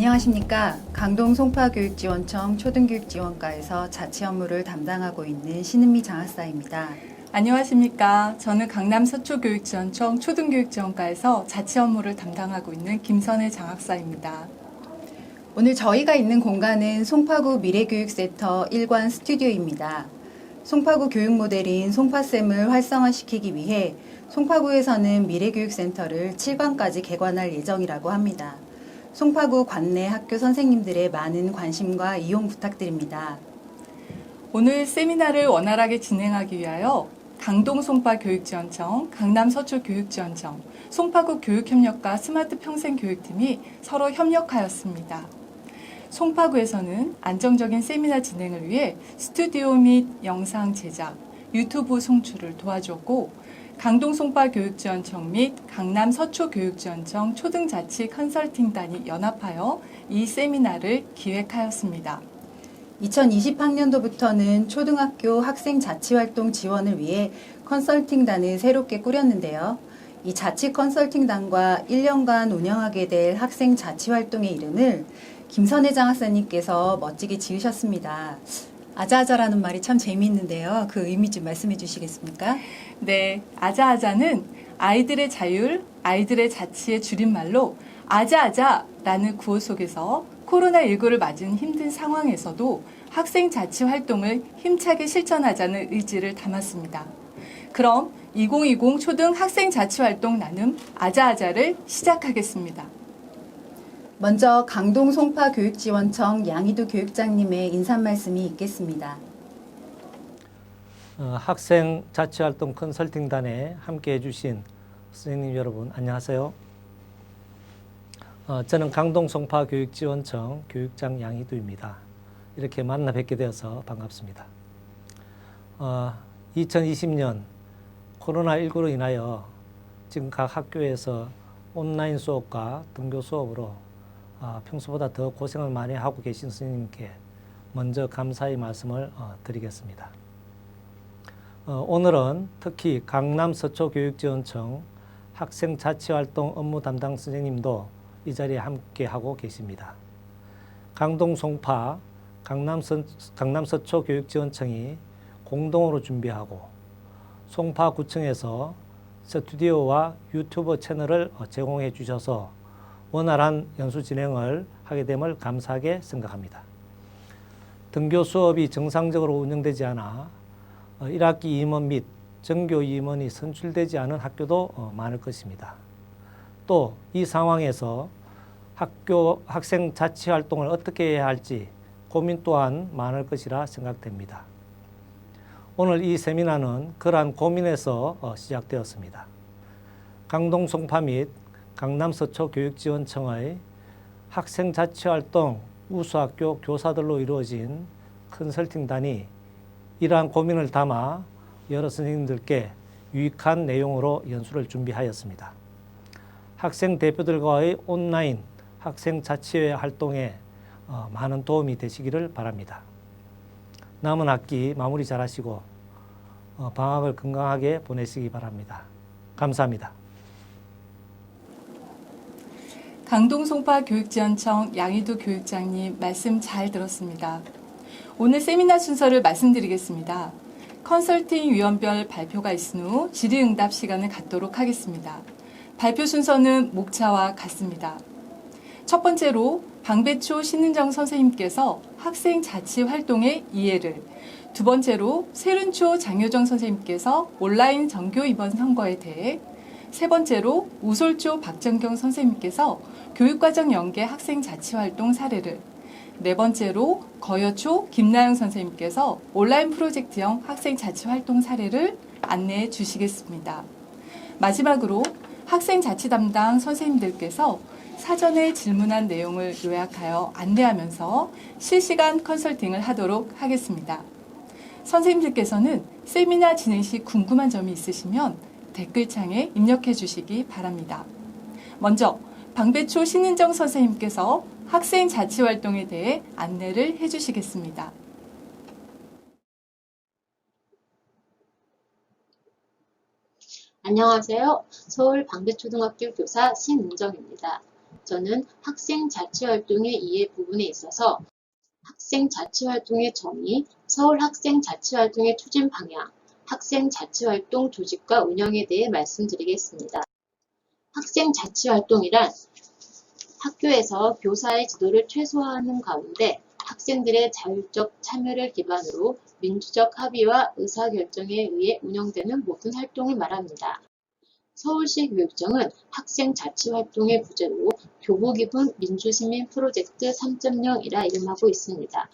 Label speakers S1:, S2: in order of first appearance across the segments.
S1: 안녕하십니까. 강동 송파교육지원청 초등교육지원과에서 자치 업무를 담당하고 있는 신은미 장학사입니다.
S2: 안녕하십니까. 저는 강남 서초교육지원청 초등교육지원과에서 자치 업무를 담당하고 있는 김선혜 장학사입니다.
S1: 오늘 저희가 있는 공간은 송파구 미래교육센터 1관 스튜디오입니다. 송파구 교육 모델인 송파쌤을 활성화시키기 위해 송파구에서는 미래교육센터를 7관까지 개관할 예정이라고 합니다. 송파구 관내 학교 선생님들의 많은 관심과 이용 부탁드립니다.
S2: 오늘 세미나를 원활하게 진행하기 위하여 강동 송파교육지원청, 강남 서초교육지원청, 송파구 교육협력과 스마트 평생교육팀이 서로 협력하였습니다. 송파구에서는 안정적인 세미나 진행을 위해 스튜디오 및 영상 제작, 유튜브 송출을 도와주었고, 강동 송파교육지원청 및 강남 서초교육지원청 초등자치 컨설팅단이 연합하여 이 세미나를 기획하였습니다.
S1: 2020학년도부터는 초등학교 학생 자치활동 지원을 위해 컨설팅단을 새롭게 꾸렸는데요. 이 자치 컨설팅단과 1년간 운영하게 될 학생 자치활동의 이름을 김선혜 장학사님께서 멋지게 지으셨습니다. 아자아자라는 말이 참 재미있는데요. 그 의미 좀 말씀해 주시겠습니까?
S2: 네, 아자아자는 아이들의 자율, 아이들의 자치의 줄임말로 아자아자라는 구호 속에서 코로나19를 맞은 힘든 상황에서도 학생 자치 활동을 힘차게 실천하자는 의지를 담았습니다. 그럼 2020 초등 학생 자치 활동 나눔 아자아자를 시작하겠습니다.
S1: 먼저 강동 송파교육지원청 양희두 교육장님의 인사 말씀이 있겠습니다.
S3: 학생 자치활동 컨설팅단에 함께 해주신 선생님 여러분 안녕하세요. 저는 강동 송파교육지원청 교육장 양희두입니다. 이렇게 만나 뵙게 되어서 반갑습니다. 2020년 코로나19로 인하여 지금 각 학교에서 온라인 수업과 등교 수업으로 평소보다 더 고생을 많이 하고 계신 선생님께 먼저 감사의 말씀을 드리겠습니다. 오늘은 특히 강남 서초교육지원청 학생자치활동 업무 담당 선생님도 이 자리에 함께 하고 계십니다. 강동 송파, 강남 서초교육지원청이 공동으로 준비하고 송파구청에서 스튜디오와 유튜브 채널을 제공해 주셔서 원활한 연수 진행을 하게 됨을 감사하게 생각합니다. 등교 수업이 정상적으로 운영되지 않아 1학기 임원 및 전교 임원이 선출되지 않은 학교도 많을 것입니다. 또 이 상황에서 학생 자치 활동을 어떻게 해야 할지 고민 또한 많을 것이라 생각됩니다. 오늘 이 세미나는 그러한 고민에서 시작되었습니다. 강동 송파 및 강남 서초 교육지원청의 학생 자치활동 우수학교 교사들로 이루어진 컨설팅단이 이러한 고민을 담아 여러 선생님들께 유익한 내용으로 연수를 준비하였습니다. 학생 대표들과의 온라인 학생 자치회 활동에 많은 도움이 되시기를 바랍니다. 남은 학기 마무리 잘하시고 방학을 건강하게 보내시기 바랍니다. 감사합니다.
S2: 강동 송파교육지원청 양희두 교육장님 말씀 잘 들었습니다. 오늘 세미나 순서를 말씀드리겠습니다. 컨설팅 위원별 발표가 있은 후 질의응답 시간을 갖도록 하겠습니다. 발표 순서는 목차와 같습니다. 첫 번째로 방배초 신은정 선생님께서 학생 자치 활동의 이해를, 두 번째로 세륜초 장효정 선생님께서 온라인 전교 이번 선거에 대해, 세 번째로 우솔초 박정경 선생님께서 교육과정 연계 학생 자치활동 사례를, 네 번째로 거여초 김나영 선생님께서 온라인 프로젝트형 학생 자치활동 사례를 안내해 주시겠습니다. 마지막으로 학생 자치 담당 선생님들께서 사전에 질문한 내용을 요약하여 안내하면서 실시간 컨설팅을 하도록 하겠습니다. 선생님들께서는 세미나 진행 시 궁금한 점이 있으시면 댓글창에 입력해 주시기 바랍니다. 먼저 방배초 신은정 선생님께서 학생 자치 활동에 대해 안내를 해 주시겠습니다.
S4: 안녕하세요. 서울 방배초등학교 교사 신은정입니다. 저는 학생 자치활동의 이해 부분에 있어서 학생 자치활동의 정의, 서울 학생 자치활동의 추진 방향, 학생 자치활동 조직과 운영에 대해 말씀드리겠습니다. 학생 자치활동이란 학교에서 교사의 지도를 최소화하는 가운데 학생들의 자율적 참여를 기반으로 민주적 합의와 의사결정에 의해 운영되는 모든 활동을 말합니다. 서울시 교육청은 학생 자치활동의 부제로 교복입은 민주시민 프로젝트 3.0이라 이름하고 있습니다.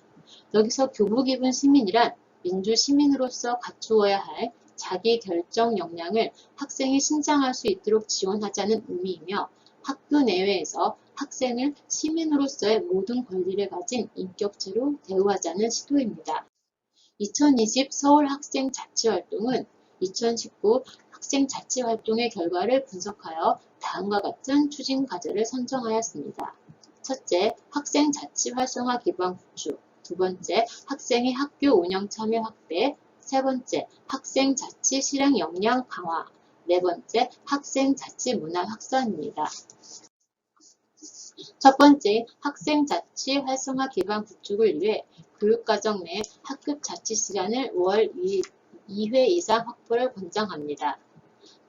S4: 여기서 교복입은 시민이란 민주시민으로서 갖추어야 할 자기 결정 역량을 학생이 신장할 수 있도록 지원하자는 의미이며 학교 내외에서 학생을 시민으로서의 모든 권리를 가진 인격체로 대우하자는 시도입니다. 2020 서울 학생 자치활동은 2019 학생 자치활동의 결과를 분석하여 다음과 같은 추진 과제를 선정하였습니다. 첫째, 학생 자치 활성화 기반 구축. 두 번째, 학생의 학교 운영 참여 확대. 세 번째, 학생 자치 실행 역량 강화. 네 번째, 학생 자치 문화 확산입니다. 첫 번째, 학생 자치 활성화 기반 구축을 위해 교육과정 내 학급 자치 시간을 월 2회 이상 확보를 권장합니다.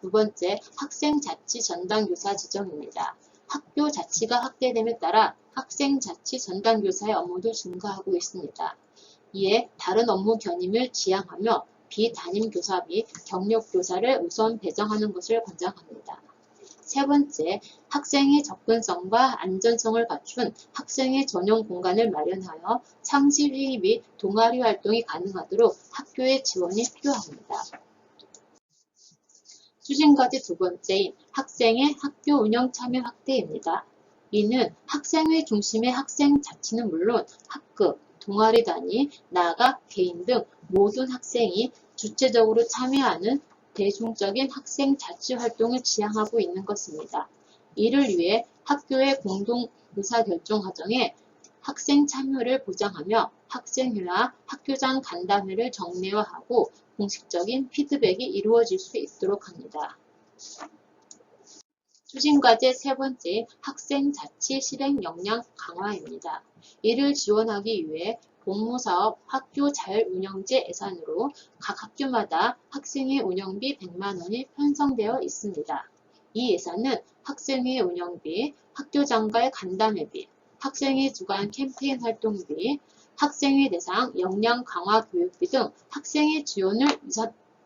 S4: 두 번째, 학생 자치 전담교사 지정입니다. 학교 자치가 확대됨에 따라 학생 자치 전담교사의 업무도 증가하고 있습니다. 이에 다른 업무 견임을 지양하며 비담임 교사 및 경력교사를 우선 배정하는 것을 권장합니다. 세 번째, 학생의 접근성과 안전성을 갖춘 학생의 전용 공간을 마련하여 상시회의 및 동아리 활동이 가능하도록 학교의 지원이 필요합니다. 추진과제 두 번째인 학생의 학교 운영 참여 확대입니다. 이는 학생회 중심의 학생 자치는 물론 학급, 동아리 단위, 나아가 개인 등 모든 학생이 주체적으로 참여하는 대중적인 학생 자치 활동을 지향하고 있는 것입니다. 이를 위해 학교의 공동 의사결정 과정에 학생 참여를 보장하며 학생회와 학교장 간담회를 정례화하고 공식적인 피드백이 이루어질 수 있도록 합니다. 추진과제 세 번째, 학생 자치 실행 역량 강화입니다. 이를 지원하기 위해 공모사업 학교 자율운영제 예산으로 각 학교마다 학생회 운영비 100만 원이 편성되어 있습니다. 이 예산은 학생회 운영비, 학교장과의 간담회비, 학생회 주관 캠페인 활동비, 학생회 대상 역량 강화 교육비 등 학생의 지원을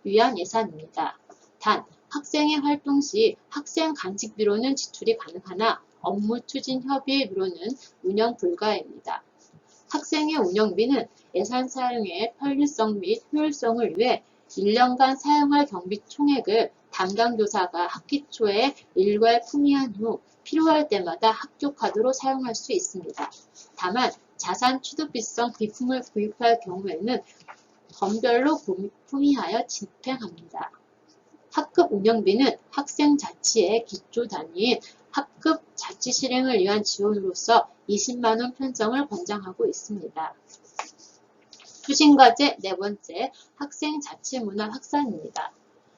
S4: 위한 예산입니다. 단, 학생회 활동 시 학생 간식비로는 지출이 가능하나 업무 추진 협의비로는 운영 불가입니다. 학생회 운영비는 예산 사용의 편리성 및 효율성을 위해 1년간 사용할 경비 총액을 담당 교사가 학기 초에 일괄 품위한 후 필요할 때마다 학교 카드로 사용할 수 있습니다. 다만 자산 취득비성 비품을 구입할 경우에는 건별로 품위하여 집행합니다. 학급 운영비는 학생 자치의 기초 단위인 학급 자치 실행을 위한 지원으로서 20만 원 편성을 권장하고 있습니다. 추진과제 네 번째, 학생 자치 문화 확산입니다.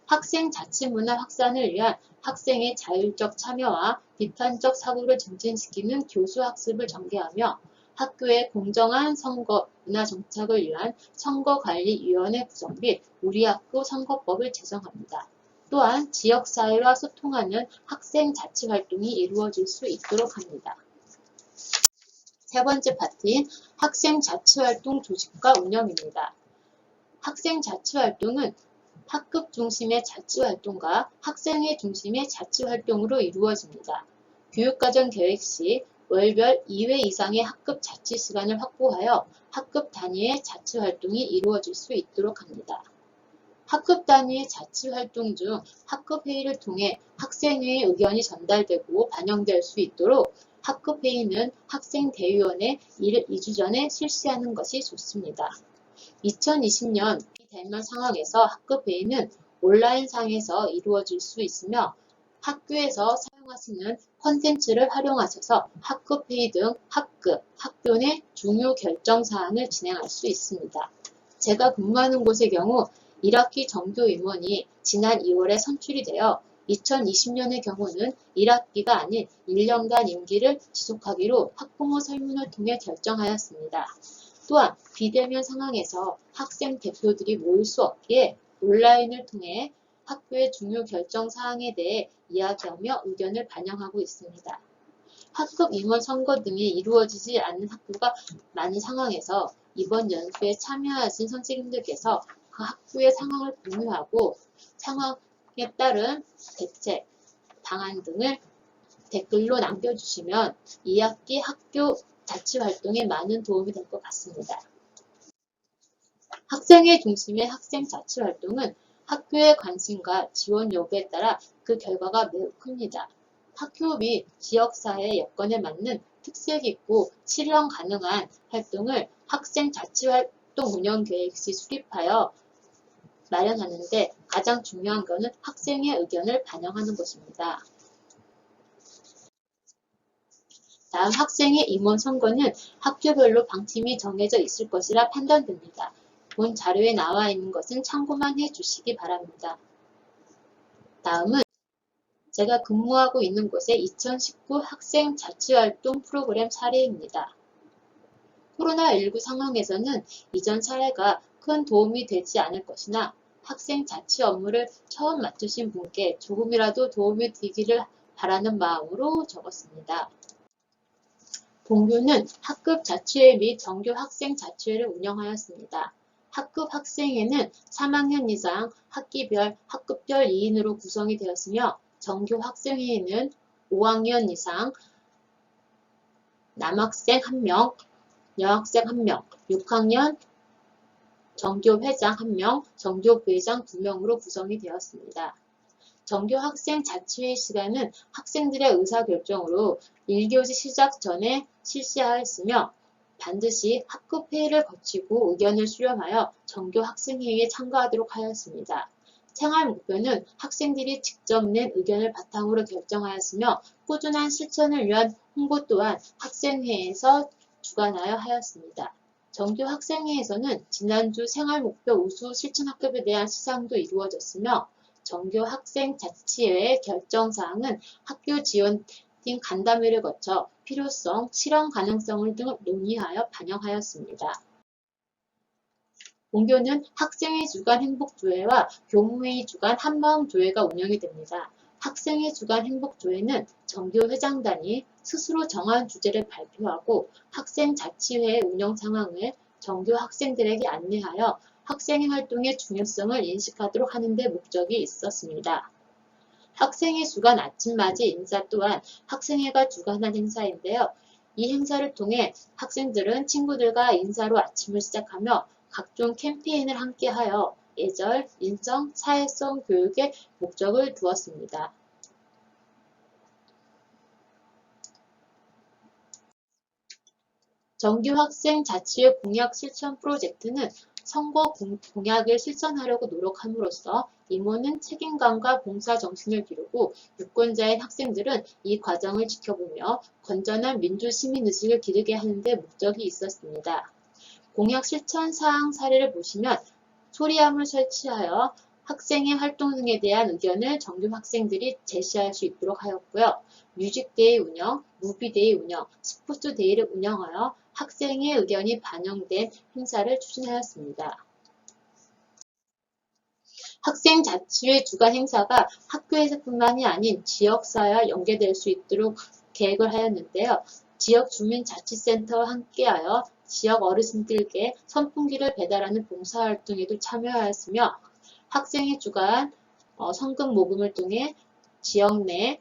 S4: 학생 자치 문화 확산을 위한 학생의 자율적 참여와 비판적 사고를 증진시키는 교수 학습을 전개하며 학교의 공정한 선거 문화 정착을 위한 선거관리위원회 구성 및 우리 학교 선거법을 제정합니다. 또한 지역사회와 소통하는 학생 자치 활동이 이루어질 수 있도록 합니다. 세 번째 파트인 학생 자치 활동 조직과 운영입니다. 학생 자치 활동은 학급 중심의 자치 활동과 학생회 중심의 자치 활동으로 이루어집니다. 교육과정 계획 시 월별 2회 이상의 학급 자치 시간을 확보하여 학급 단위의 자치 활동이 이루어질 수 있도록 합니다. 학급 단위의 자치 활동 중 학급 회의를 통해 학생회의 의견이 전달되고 반영될 수 있도록 학급 회의는 학생대위원회 2주 전에 실시하는 것이 좋습니다. 2020년 비대면 상황에서 학급 회의는 온라인상에서 이루어질 수 있으며 학교에서 사용하시는 콘텐츠를 활용하셔서 학급 회의 등 학급, 학교 내 중요 결정 사항을 진행할 수 있습니다. 제가 근무하는 곳의 경우 1학기 정교 임원이 지난 2월에 선출이 되어 2020년의 경우는 1학기가 아닌 1년간 임기를 지속하기로 학부모 설문을 통해 결정하였습니다. 또한 비대면 상황에서 학생 대표들이 모일 수 없기에 온라인을 통해 학교의 중요 결정 사항에 대해 이야기하며 의견을 반영하고 있습니다. 학급 임원 선거 등이 이루어지지 않는 학교가 많은 상황에서 이번 연수에 참여하신 선생님들께서 그 학교의 상황을 공유하고 상황에 따른 대책, 방안 등을 댓글로 남겨주시면 2학기 학교 자치활동에 많은 도움이 될 것 같습니다. 학생의 중심의 학생 자치활동은 학교의 관심과 지원 여부에 따라 그 결과가 매우 큽니다. 학교 및 지역사회 여건에 맞는 특색 있고 실현 가능한 활동을 학생 자치활동 운영 계획 시 수립하여 마련하는데 가장 중요한 것은 학생의 의견을 반영하는 것입니다. 다음 학생의 임원 선거는 학교별로 방침이 정해져 있을 것이라 판단됩니다. 본 자료에 나와 있는 것은 참고만 해주시기 바랍니다. 다음은 제가 근무하고 있는 곳의 2019 학생 자치활동 프로그램 사례입니다. 코로나19 상황에서는 이전 사례가 큰 도움이 되지 않을 것이나 학생 자치 업무를 처음 맡으신 분께 조금이라도 도움이 되기를 바라는 마음으로 적었습니다. 본교는 학급 자치회 및 정교 학생 자치회를 운영하였습니다. 학급 학생회는 3학년 이상 학기별, 학급별 2인으로 구성이 되었으며 정교 학생회는 5학년 이상 남학생 1명, 여학생 1명, 6학년 정교 회장 1명, 정교 부회장 2명으로 구성이 되었습니다. 정교 학생 자치회 시간은 학생들의 의사결정으로 1교시 시작 전에 실시하였으며 반드시 학급 회의를 거치고 의견을 수렴하여 정교 학생회의에 참가하도록 하였습니다. 생활 목표는 학생들이 직접 낸 의견을 바탕으로 결정하였으며 꾸준한 실천을 위한 홍보 또한 학생회에서 주관하여 하였습니다. 정교 학생회에서는 지난주 생활 목표 우수 실천 학급에 대한 시상도 이루어졌으며 정교 학생 자치회의 결정사항은 학교 지원팀 간담회를 거쳐 필요성, 실현 가능성을 등을 논의하여 반영하였습니다. 본교는 학생회 주간 행복조회와 교무회의 주간 한마음조회가 운영이 됩니다. 학생회 주간 행복조회는 정교 회장단이 스스로 정한 주제를 발표하고 학생 자치회의 운영 상황을 정교 학생들에게 안내하여 학생회 활동의 중요성을 인식하도록 하는 데 목적이 있었습니다. 학생회 주간 아침맞이 인사 또한 학생회가 주관한 행사인데요. 이 행사를 통해 학생들은 친구들과 인사로 아침을 시작하며 각종 캠페인을 함께하여 예절, 인성, 사회성 교육에 목적을 두었습니다. 정규 학생 자치회 공약 실천 프로젝트는 선거 공약을 실천하려고 노력함으로써 임원은 책임감과 봉사 정신을 기르고 유권자인 학생들은 이 과정을 지켜보며 건전한 민주 시민의식을 기르게 하는 데 목적이 있었습니다. 공약 실천 사항 사례를 보시면 소리함을 설치하여 학생의 활동 등에 대한 의견을 정규 학생들이 제시할 수 있도록 하였고요. 뮤직데이 운영, 무비데이 운영, 스포츠데이를 운영하여 학생의 의견이 반영된 행사를 추진하였습니다. 학생자치회 주간 행사가 학교에서뿐만이 아닌 지역사회와 연계될 수 있도록 계획을 하였는데요. 지역 주민자치센터와 함께하여 지역 어르신들께 선풍기를 배달하는 봉사활동에도 참여하였으며 학생회 주간 성금 모금을 통해 지역 내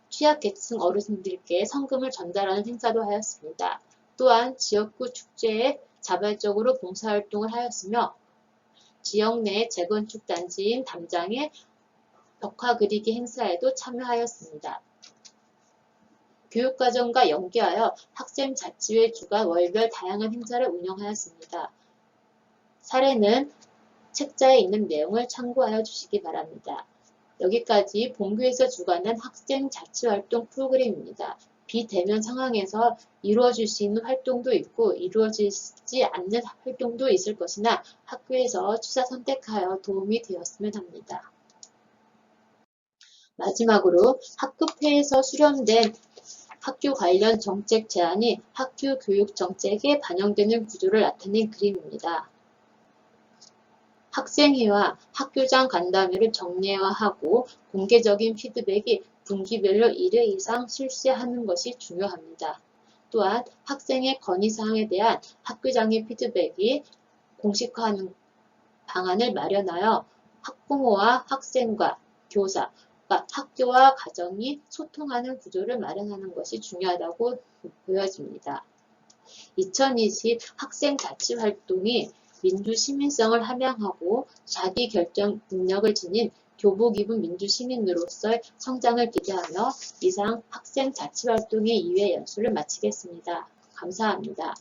S4: 취약계층 어르신들께 성금을 전달하는 행사도 하였습니다. 또한 지역구 축제에 자발적으로 봉사활동을 하였으며 지역 내 재건축 단지인 담장의 벽화 그리기 행사에도 참여하였습니다. 교육과정과 연계하여 학생자치회 주간 월별 다양한 행사를 운영하였습니다. 사례는 책자에 있는 내용을 참고하여 주시기 바랍니다. 여기까지 본교에서 주관한 학생자치활동 프로그램입니다. 비대면 상황에서 이루어질 수 있는 활동도 있고 이루어지지 않는 활동도 있을 것이나 학교에서 취사 선택하여 도움이 되었으면 합니다. 마지막으로 학급회에서 수렴된 학교 관련 정책 제안이 학교 교육 정책에 반영되는 구조를 나타낸 그림입니다. 학생회와 학교장 간담회를 정례화하고 공개적인 피드백이 분기별로 1회 이상 실시하는 것이 중요합니다. 또한 학생의 건의사항에 대한 학교장의 피드백이 공식화하는 방안을 마련하여 학부모와 학생과 교사, 학교와 가정이 소통하는 구조를 마련하는 것이 중요하다고 보여집니다. 2020 학생자치활동이 민주시민성을 함양하고 자기결정 능력을 지닌 교복 입은 민주시민으로서의 성장을 기대하며 이상 학생자치활동의 2회 연수를 마치겠습니다. 감사합니다.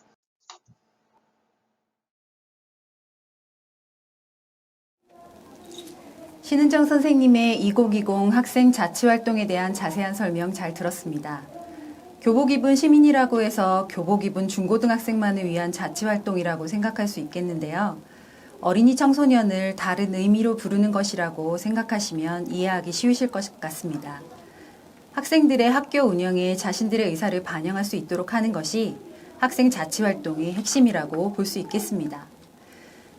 S1: 신은정 선생님의 2020 학생 자치활동에 대한 자세한 설명 잘 들었습니다. 교복 입은 시민이라고 해서 교복 입은 중고등학생만을 위한 자치활동이라고 생각할 수 있겠는데요. 어린이 청소년을 다른 의미로 부르는 것이라고 생각하시면 이해하기 쉬우실 것 같습니다. 학생들의 학교 운영에 자신들의 의사를 반영할 수 있도록 하는 것이 학생 자치활동의 핵심이라고 볼 수 있겠습니다.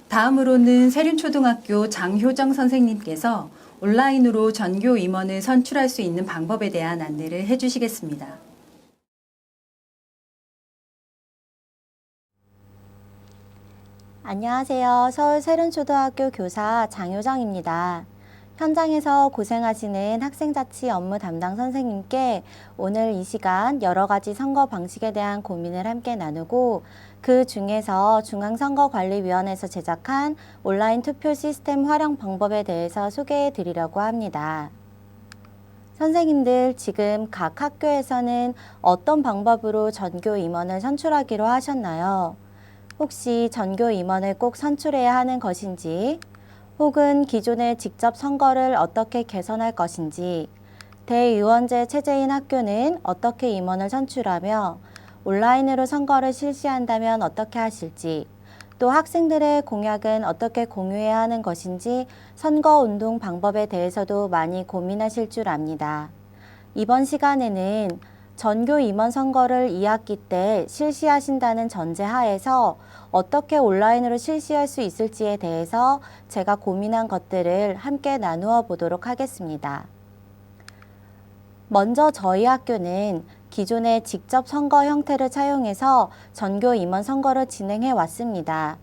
S1: 다음으로는 세륜초등학교 장효정 선생님께서 온라인으로 전교 임원을 선출할 수 있는 방법에 대한 안내를 해주시겠습니다.
S5: 안녕하세요. 서울 세륜초등학교 교사 장효정입니다. 현장에서 고생하시는 학생자치 업무 담당 선생님께 오늘 이 시간 여러 가지 선거 방식에 대한 고민을 함께 나누고 그 중에서 중앙선거관리위원회에서 제작한 온라인 투표 시스템 활용 방법에 대해서 소개해 드리려고 합니다. 선생님들 지금 각 학교에서는 어떤 방법으로 전교 임원을 선출하기로 하셨나요? 혹시 전교 임원을 꼭 선출해야 하는 것인지, 혹은 기존의 직접 선거를 어떻게 개선할 것인지, 대의원제 체제인 학교는 어떻게 임원을 선출하며 온라인으로 선거를 실시한다면 어떻게 하실지, 또 학생들의 공약은 어떻게 공유해야 하는 것인지 선거운동 방법에 대해서도 많이 고민하실 줄 압니다. 이번 시간에는 전교 임원 선거를 2학기 때 실시하신다는 전제 하에서 어떻게 온라인으로 실시할 수 있을지에 대해서 제가 고민한 것들을 함께 나누어 보도록 하겠습니다. 먼저 저희 학교는 기존의 직접 선거 형태를 차용해서 전교 임원 선거를 진행해 왔습니다.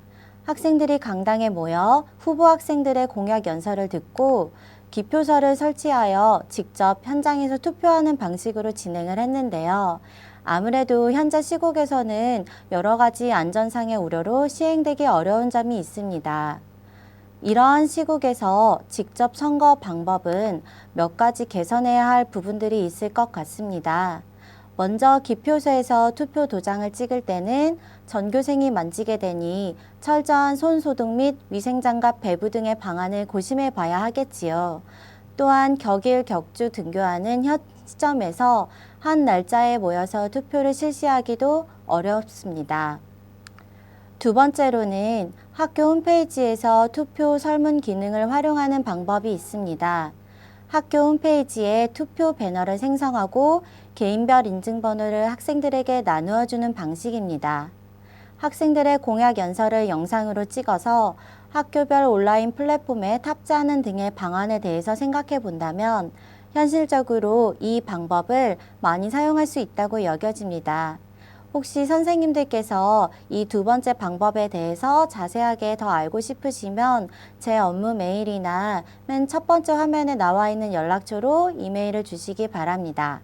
S5: 학생들이 강당에 모여 후보 학생들의 공약 연설을 듣고 기표서를 설치하여 직접 현장에서 투표하는 방식으로 진행을 했는데요. 아무래도 현재 시국에서는 여러 가지 안전상의 우려로 시행되기 어려운 점이 있습니다. 이러한 시국에서 직접 선거 방법은 몇 가지 개선해야 할 부분들이 있을 것 같습니다. 먼저 기표소에서 투표 도장을 찍을 때는 전교생이 만지게 되니 철저한 손 소독 및 위생장갑 배부 등의 방안을 고심해 봐야 하겠지요. 또한 격일 격주 등교하는 현 시점에서 한 날짜에 모여서 투표를 실시하기도 어렵습니다. 두 번째로는 학교 홈페이지에서 투표 설문 기능을 활용하는 방법이 있습니다. 학교 홈페이지에 투표 배너를 생성하고 개인별 인증번호를 학생들에게 나누어 주는 방식입니다. 학생들의 공약 연설을 영상으로 찍어서 학교별 온라인 플랫폼에 탑재하는 등의 방안에 대해서 생각해 본다면 현실적으로 이 방법을 많이 사용할 수 있다고 여겨집니다. 혹시 선생님들께서 이 두 번째 방법에 대해서 자세하게 더 알고 싶으시면 제 업무 메일이나 맨 첫 번째 화면에 나와 있는 연락처로 이메일을 주시기 바랍니다.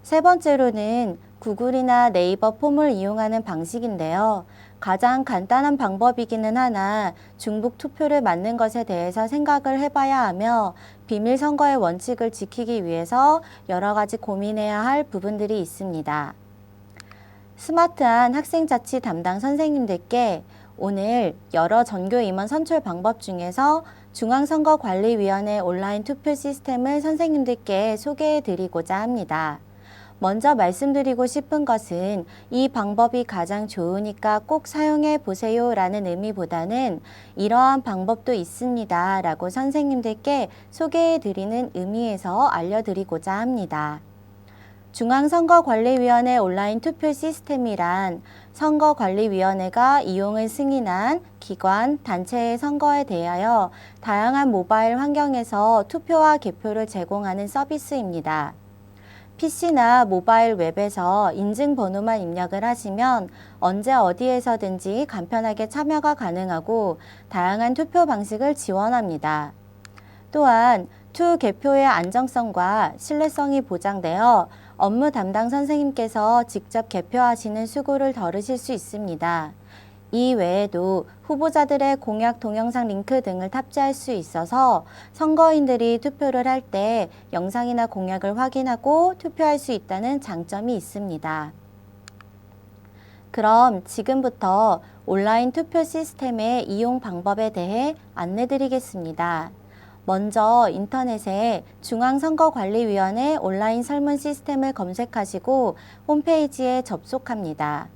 S5: 세 번째로는 구글이나 네이버 폼을 이용하는 방식인데요. 가장 간단한 방법이기는 하나 중복 투표를 막는 것에 대해서 생각을 해봐야 하며 비밀 선거의 원칙을 지키기 위해서 여러 가지 고민해야 할 부분들이 있습니다. 스마트한 학생자치 담당 선생님들께 오늘 여러 전교 임원 선출 방법 중에서 중앙선거관리위원회 온라인 투표 시스템을 선생님들께 소개해 드리고자 합니다. 먼저 말씀드리고 싶은 것은 이 방법이 가장 좋으니까 꼭 사용해 보세요 라는 의미보다는 이러한 방법도 있습니다 라고 선생님들께 소개해 드리는 의미에서 알려드리고자 합니다. 중앙선거관리위원회 온라인 투표 시스템이란 선거관리위원회가 이용을 승인한 기관, 단체의 선거에 대하여 다양한 모바일 환경에서 투표와 개표를 제공하는 서비스입니다. PC나 모바일 웹에서 인증번호만 입력을 하시면 언제 어디에서든지 간편하게 참여가 가능하고 다양한 투표 방식을 지원합니다. 또한 투 개표의 안정성과 신뢰성이 보장되어 업무 담당 선생님께서 직접 개표하시는 수고를 덜으실 수 있습니다. 이 외에도 후보자들의 공약 동영상 링크 등을 탑재할 수 있어서 선거인들이 투표를 할 때 영상이나 공약을 확인하고 투표할 수 있다는 장점이 있습니다. 그럼 지금부터 온라인 투표 시스템의 이용 방법에 대해 안내드리겠습니다. 먼저 인터넷에 중앙선거관리위원회 온라인 설문 시스템을 검색하시고 홈페이지에 접속합니다.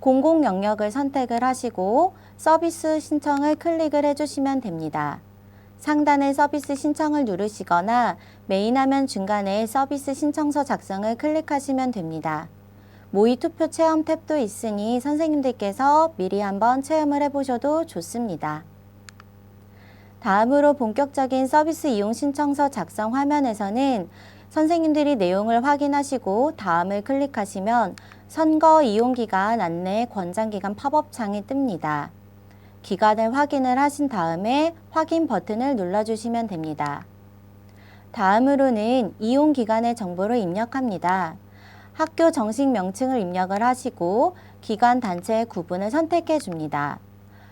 S5: 공공 영역을 선택을 하시고 서비스 신청을 클릭을 해주시면 됩니다. 상단의 서비스 신청을 누르시거나 메인 화면 중간에 서비스 신청서 작성을 클릭하시면 됩니다. 모의 투표 체험 탭도 있으니 선생님들께서 미리 한번 체험을 해보셔도 좋습니다. 다음으로 본격적인 서비스 이용 신청서 작성 화면에서는 선생님들이 내용을 확인하시고 다음을 클릭하시면 선거 이용 기간 안내 권장 기간 팝업 창이 뜹니다. 기간을 확인을 하신 다음에 확인 버튼을 눌러주시면 됩니다. 다음으로는 이용 기간의 정보를 입력합니다. 학교 정식 명칭을 입력을 하시고 기관 단체의 구분을 선택해 줍니다.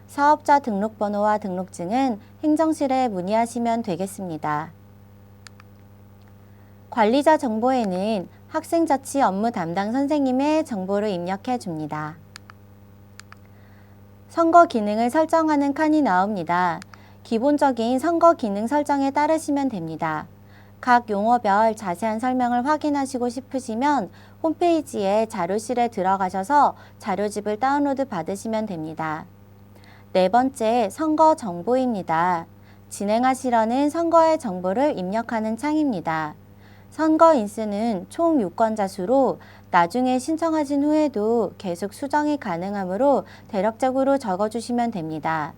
S5: 사업자 등록번호와 등록증은 행정실에 문의하시면 되겠습니다. 관리자 정보에는 학생자치 업무 담당 선생님의 정보를 입력해 줍니다. 선거 기능을 설정하는 칸이 나옵니다. 기본적인 선거 기능 설정에 따르시면 됩니다. 각 용어별 자세한 설명을 확인하시고 싶으시면 홈페이지에 자료실에 들어가셔서 자료집을 다운로드 받으시면 됩니다. 네 번째, 선거 정보입니다. 진행하시려는 선거의 정보를 입력하는 창입니다. 선거 인수는 총 유권자 수로 나중에 신청하신 후에도 계속 수정이 가능하므로 대략적으로 적어주시면 됩니다.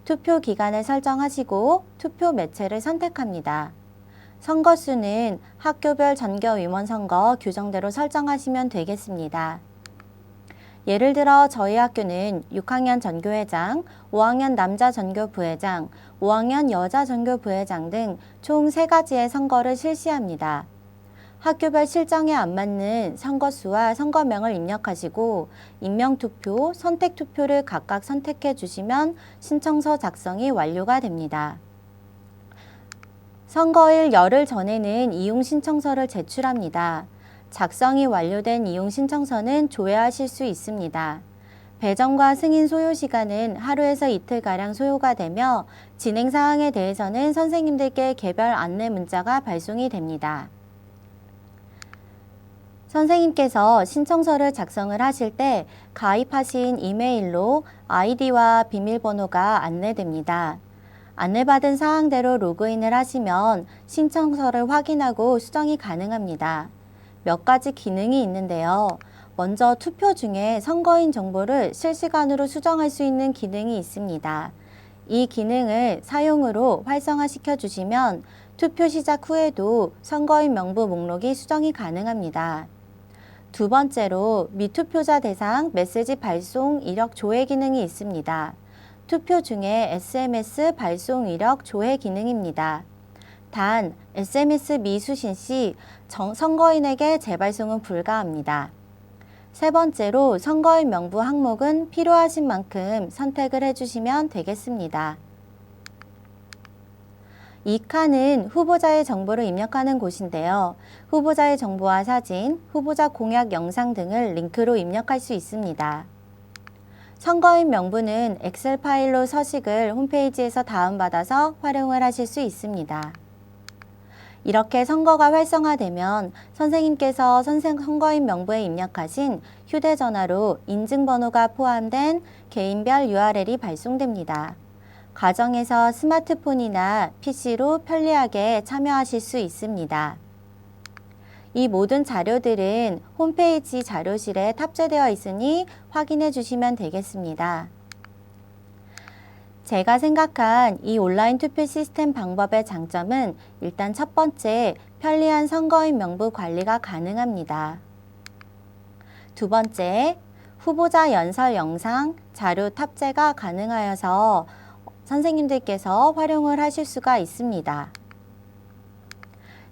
S5: 투표 기간을 설정하시고 투표 매체를 선택합니다. 선거수는 학교별 전교위원 선거 규정대로 설정하시면 되겠습니다. 예를 들어 저희 학교는 6학년 전교회장, 5학년 남자 전교부회장, 5학년 여자 전교부회장 등 총 3가지의 선거를 실시합니다. 학교별 실정에 안 맞는 선거수와 선거명을 입력하시고 임명투표, 선택투표를 각각 선택해 주시면 신청서 작성이 완료가 됩니다. 선거일 열흘 전에는 이용 신청서를 제출합니다. 작성이 완료된 이용 신청서는 조회하실 수 있습니다. 배정과 승인 소요 시간은 하루에서 이틀가량 소요가 되며 진행 사항에 대해서는 선생님들께 개별 안내 문자가 발송이 됩니다. 선생님께서 신청서를 작성을 하실 때 가입하신 이메일로 아이디와 비밀번호가 안내됩니다. 안내받은 사항대로 로그인을 하시면 신청서를 확인하고 수정이 가능합니다. 몇 가지 기능이 있는데요. 먼저 투표 중에 선거인 정보를 실시간으로 수정할 수 있는 기능이 있습니다. 이 기능을 사용으로 활성화시켜 주시면 투표 시작 후에도 선거인 명부 목록이 수정이 가능합니다. 두 번째로 미투표자 대상 메시지 발송 이력 조회 기능이 있습니다. 투표 중에 SMS 발송 이력 조회 기능입니다. 단, SMS 미수신 시 선거인에게 재발송은 불가합니다. 세 번째로 선거인 명부 항목은 필요하신 만큼 선택을 해주시면 되겠습니다. 이 칸은 후보자의 정보를 입력하는 곳인데요. 후보자의 정보와 사진, 후보자 공약 영상 등을 링크로 입력할 수 있습니다. 선거인 명부는 엑셀 파일로 서식을 홈페이지에서 다운받아서 활용을 하실 수 있습니다. 이렇게 선거가 활성화되면 선생님께서 선거인 명부에 입력하신 휴대전화로 인증번호가 포함된 개인별 URL이 발송됩니다. 가정에서 스마트폰이나 PC로 편리하게 참여하실 수 있습니다. 이 모든 자료들은 홈페이지 자료실에 탑재되어 있으니 확인해 주시면 되겠습니다. 제가 생각한 이 온라인 투표 시스템 방법의 장점은 일단 첫 번째, 편리한 선거인 명부 관리가 가능합니다. 두 번째, 후보자 연설 영상, 자료 탑재가 가능하여서 선생님들께서 활용을 하실 수가 있습니다.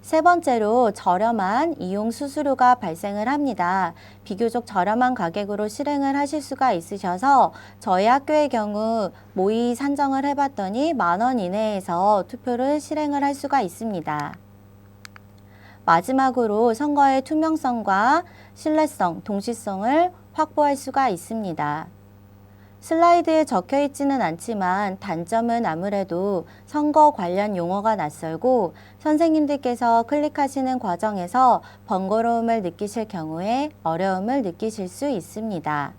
S5: 세 번째로 저렴한 이용 수수료가 발생을 합니다. 비교적 저렴한 가격으로 실행을 하실 수가 있으셔서 저희 학교의 경우 모의 산정을 해봤더니 10,000원 이내에서 투표를 실행을 할 수가 있습니다. 마지막으로 선거의 투명성과 신뢰성, 동시성을 확보할 수가 있습니다. 슬라이드에 적혀 있지는 않지만 단점은 아무래도 선거 관련 용어가 낯설고 선생님들께서 클릭하시는 과정에서 번거로움을 느끼실 경우에 어려움을 느끼실 수 있습니다.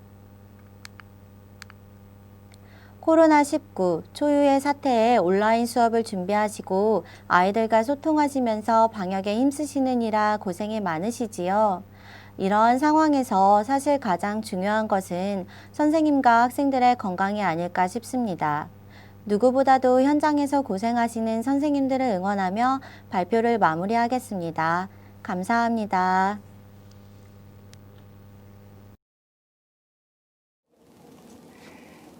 S5: 코로나19 초유의 사태에 온라인 수업을 준비하시고 아이들과 소통하시면서 방역에 힘쓰시느니라 고생이 많으시지요. 이러한 상황에서 사실 가장 중요한 것은 선생님과 학생들의 건강이 아닐까 싶습니다. 누구보다도 현장에서 고생하시는 선생님들을 응원하며 발표를 마무리하겠습니다. 감사합니다.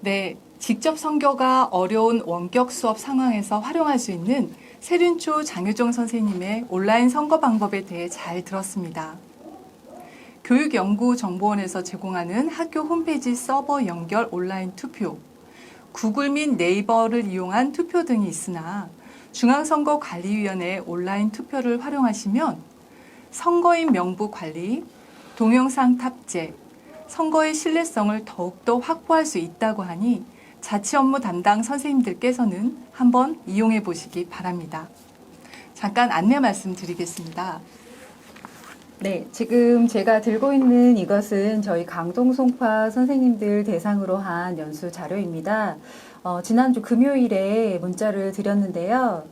S2: 네, 직접 선교가 어려운 원격 수업 상황에서 활용할 수 있는 세륜초 장유정 선생님의 온라인 선거 방법에 대해 잘 들었습니다. 교육연구정보원에서 제공하는 학교 홈페이지 서버 연결 온라인 투표, 구글 및 네이버를 이용한 투표 등이 있으나 중앙선거관리위원회 온라인 투표를 활용하시면 선거인 명부 관리, 동영상 탑재, 선거의 신뢰성을 더욱더 확보할 수 있다고 하니 자치 업무 담당 선생님들께서는 한번 이용해 보시기 바랍니다. 잠깐 안내 말씀드리겠습니다.
S1: 네, 지금 제가 들고 있는 이것은 저희 강동송파 선생님들 대상으로 한 연수 자료입니다. 지난주 금요일에 문자를 드렸는데요.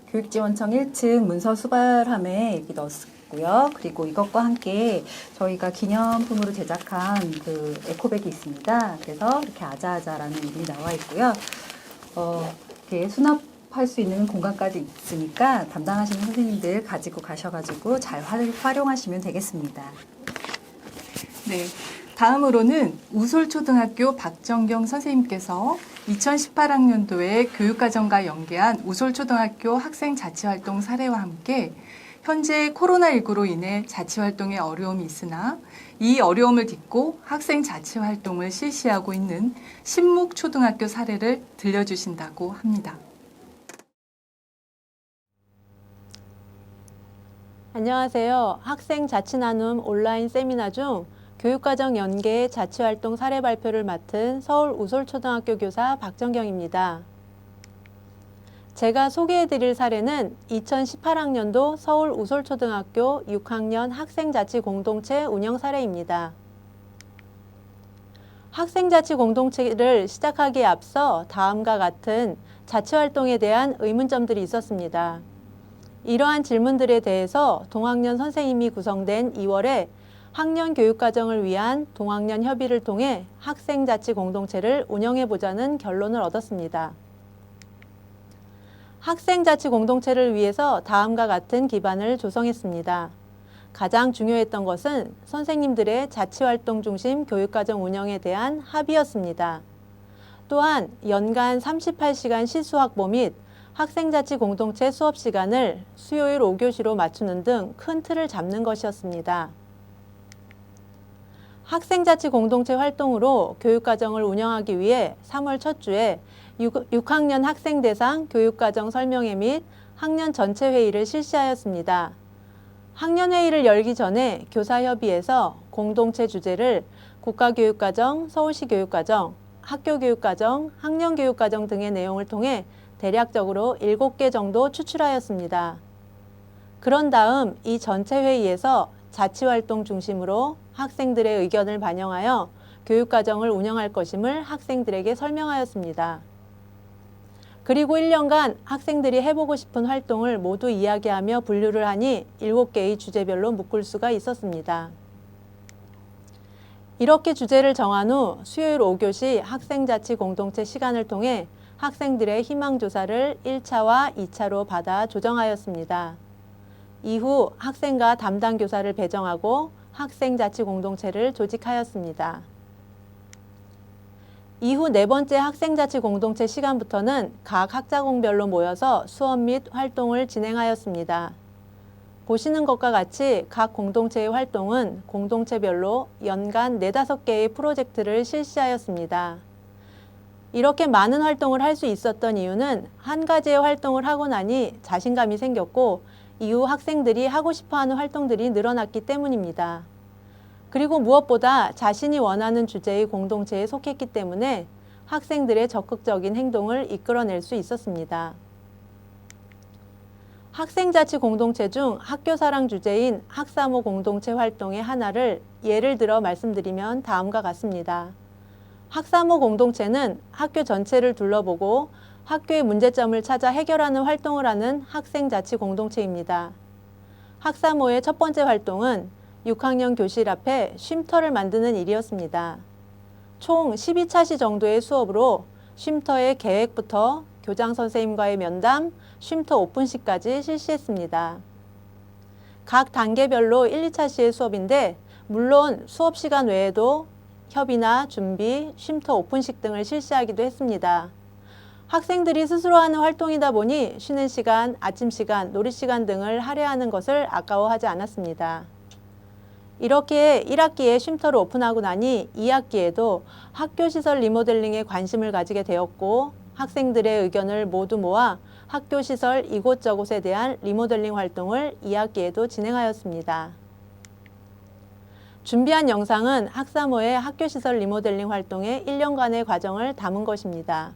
S1: 교육지원청 1층 문서 수발함에 이렇게 넣었고요. 그리고 이것과 함께 저희가 기념품으로 제작한 그 에코백이 있습니다. 그래서 이렇게 아자아자라는 이름이 나와 있고요. 이렇게 수납할 수 있는 공간까지 있으니까 담당하시는 선생님들 가지고 가셔가지고 잘 활용하시면 되겠습니다.
S2: 네, 다음으로는 우솔초등학교 박정경 선생님께서 2018학년도에 교육과정과 연계한 우솔초등학교 학생 자치활동 사례와 함께 현재 코로나19로 인해 자치활동에 어려움이 있으나 이 어려움을 딛고 학생 자치활동을 실시하고 있는 신묵초등학교 사례를 들려주신다고 합니다.
S6: 안녕하세요. 학생 자치나눔 온라인 세미나 중 교육과정 연계 자치활동 사례 발표를 맡은 서울 우솔초등학교 교사 박정경입니다. 제가 소개해드릴 사례는 2018학년도 서울 우솔초등학교 6학년 학생자치공동체 운영 사례입니다. 학생자치공동체를 시작하기에 앞서 다음과 같은 자치활동에 대한 의문점들이 있었습니다. 이러한 질문들에 대해서 동학년 선생님이 구성된 2월에 학년 교육과정을 위한 동학년 협의를 통해 학생자치공동체를 운영해보자는 결론을 얻었습니다. 학생자치공동체를 위해서 다음과 같은 기반을 조성했습니다. 가장 중요했던 것은 선생님들의 자치활동 중심 교육과정 운영에 대한 합의였습니다. 또한 연간 38시간 실수 확보 및 학생자치공동체 수업 시간을 수요일 5교시로 맞추는 등 큰 틀을 잡는 것이었습니다. 학생자치공동체 활동으로 교육과정을 운영하기 위해 3월 첫 주에 6학년 학생 대상 교육과정 설명회 및 학년 전체 회의를 실시하였습니다. 학년회의를 열기 전에 교사협의회에서 공동체 주제를 국가교육과정, 서울시 교육과정, 학교교육과정, 학년교육과정 등의 내용을 통해 대략적으로 7개 정도 추출하였습니다. 그런 다음 이 전체 회의에서 자치활동 중심으로 학생들의 의견을 반영하여 교육과정을 운영할 것임을 학생들에게 설명하였습니다. 그리고 1년간 학생들이 해보고 싶은 활동을 모두 이야기하며 분류를 하니 7개의 주제별로 묶을 수가 있었습니다. 이렇게 주제를 정한 후 수요일 5교시 학생자치 공동체 시간을 통해 학생들의 희망조사를 1차와 2차로 받아 조정하였습니다. 이후 학생과 담당 교사를 배정하고 학생자치 공동체를 조직하였습니다. 이후 4번째 학생자치 공동체 시간부터는 각 학자공별로 모여서 수업 및 활동을 진행하였습니다. 보시는 것과 같이 각 공동체의 활동은 공동체별로 연간 4-5개의 프로젝트를 실시하였습니다. 이렇게 많은 활동을 할 수 있었던 이유는 한 가지의 활동을 하고 나니 자신감이 생겼고 이후 학생들이 하고 싶어하는 활동들이 늘어났기 때문입니다. 그리고 무엇보다 자신이 원하는 주제의 공동체에 속했기 때문에 학생들의 적극적인 행동을 이끌어낼 수 있었습니다. 학생자치 공동체 중 학교사랑 주제인 학사모 공동체 활동의 하나를 예를 들어 말씀드리면 다음과 같습니다. 학사모 공동체는 학교 전체를 둘러보고 학교의 문제점을 찾아 해결하는 활동을 하는 학생자치 공동체입니다. 학사모의 첫 번째 활동은 6학년 교실 앞에 쉼터를 만드는 일이었습니다. 총 12차시 정도의 수업으로 쉼터의 계획부터 교장 선생님과의 면담, 쉼터 오픈식까지 실시했습니다. 각 단계별로 1, 2차시의 수업인데 물론 수업 시간 외에도 협의나 준비, 쉼터 오픈식 등을 실시하기도 했습니다. 학생들이 스스로 하는 활동이다 보니 쉬는 시간, 아침 시간, 놀이 시간 등을 할애하는 것을 아까워하지 않았습니다. 이렇게 1학기에 쉼터를 오픈하고 나니 2학기에도 학교시설 리모델링에 관심을 가지게 되었고 학생들의 의견을 모두 모아 학교시설 이곳저곳에 대한 리모델링 활동을 2학기에도 진행하였습니다. 준비한 영상은 학사모의 학교시설 리모델링 활동의 1년간의 과정을 담은 것입니다.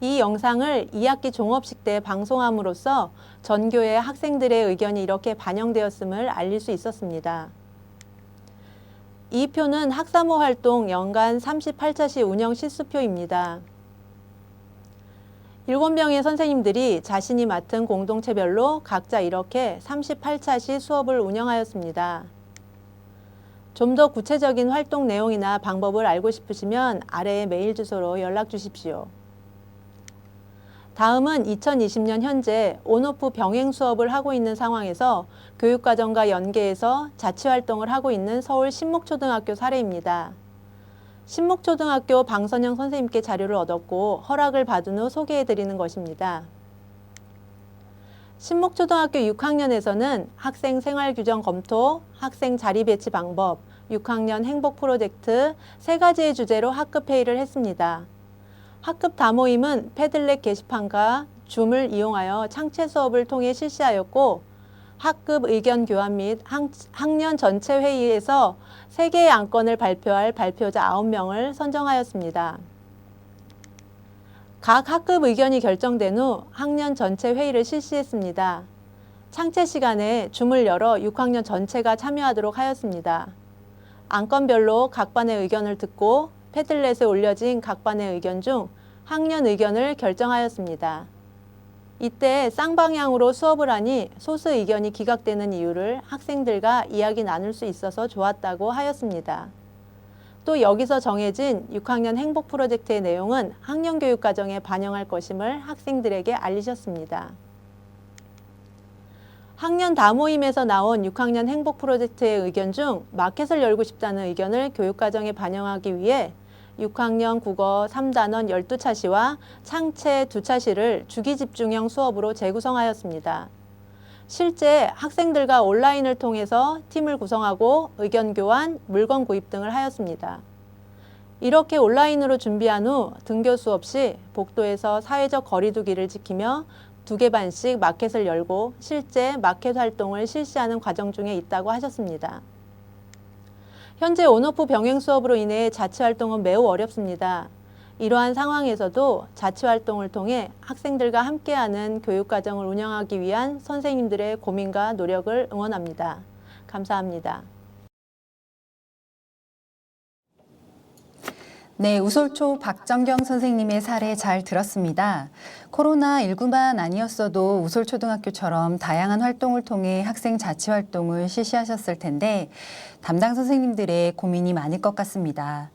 S6: 이 영상을 2학기 종업식 때 방송함으로써 전교의 학생들의 의견이 이렇게 반영되었음을 알릴 수 있었습니다. 이 표는 학사모 활동 연간 38차시 운영 실수표입니다. 7명의 선생님들이 자신이 맡은 공동체별로 각자 이렇게 38차시 수업을 운영하였습니다. 좀 더 구체적인 활동 내용이나 방법을 알고 싶으시면 아래의 메일 주소로 연락 주십시오. 다음은 2020년 현재 온오프 병행 수업을 하고 있는 상황에서 교육과정과 연계해서 자치활동을 하고 있는 서울 신목초등학교 사례입니다. 신목초등학교 방선영 선생님께 자료를 얻었고 허락을 받은 후 소개해드리는 것입니다. 신목초등학교 6학년에서는 학생 생활규정 검토, 학생 자리 배치 방법, 6학년 행복 프로젝트 3가지의 주제로 학급 회의를 했습니다. 학급 다모임은 패들렛 게시판과 줌을 이용하여 창체 수업을 통해 실시하였고 학급 의견 교환 및 학년 전체 회의에서 3개의 안건을 발표할 발표자 9명을 선정하였습니다. 각 학급 의견이 결정된 후 학년 전체 회의를 실시했습니다. 창체 시간에 줌을 열어 6학년 전체가 참여하도록 하였습니다. 안건별로 각 반의 의견을 듣고 패들렛에 올려진 각 반의 의견 중 학년 의견을 결정하였습니다. 이때 쌍방향으로 수업을 하니 소수 의견이 기각되는 이유를 학생들과 이야기 나눌 수 있어서 좋았다고 하였습니다. 또 여기서 정해진 6학년 행복 프로젝트의 내용은 학년교육과정에 반영할 것임을 학생들에게 알리셨습니다. 학년 다모임에서 나온 6학년 행복 프로젝트의 의견 중 마켓을 열고 싶다는 의견을 교육과정에 반영하기 위해 6학년 국어 3단원 12차시와 창체 2차시를 주기 집중형 수업으로 재구성하였습니다. 실제 학생들과 온라인을 통해서 팀을 구성하고 의견 교환, 물건 구입 등을 하였습니다. 이렇게 온라인으로 준비한 후 등교 수업 시 복도에서 사회적 거리 두기를 지키며 2개 반씩 마켓을 열고 실제 마켓 활동을 실시하는 과정 중에 있다고 하셨습니다. 현재 온오프 병행 수업으로 인해 자치활동은 매우 어렵습니다. 이러한 상황에서도 자치활동을 통해 학생들과 함께하는 교육과정을 운영하기 위한 선생님들의 고민과 노력을 응원합니다. 감사합니다.
S1: 네, 우솔초 박정경 선생님의 사례 잘 들었습니다. 코로나19만 아니었어도 우솔초등학교처럼 다양한 활동을 통해 학생 자치활동을 실시하셨을 텐데 담당 선생님들의 고민이 많을 것 같습니다.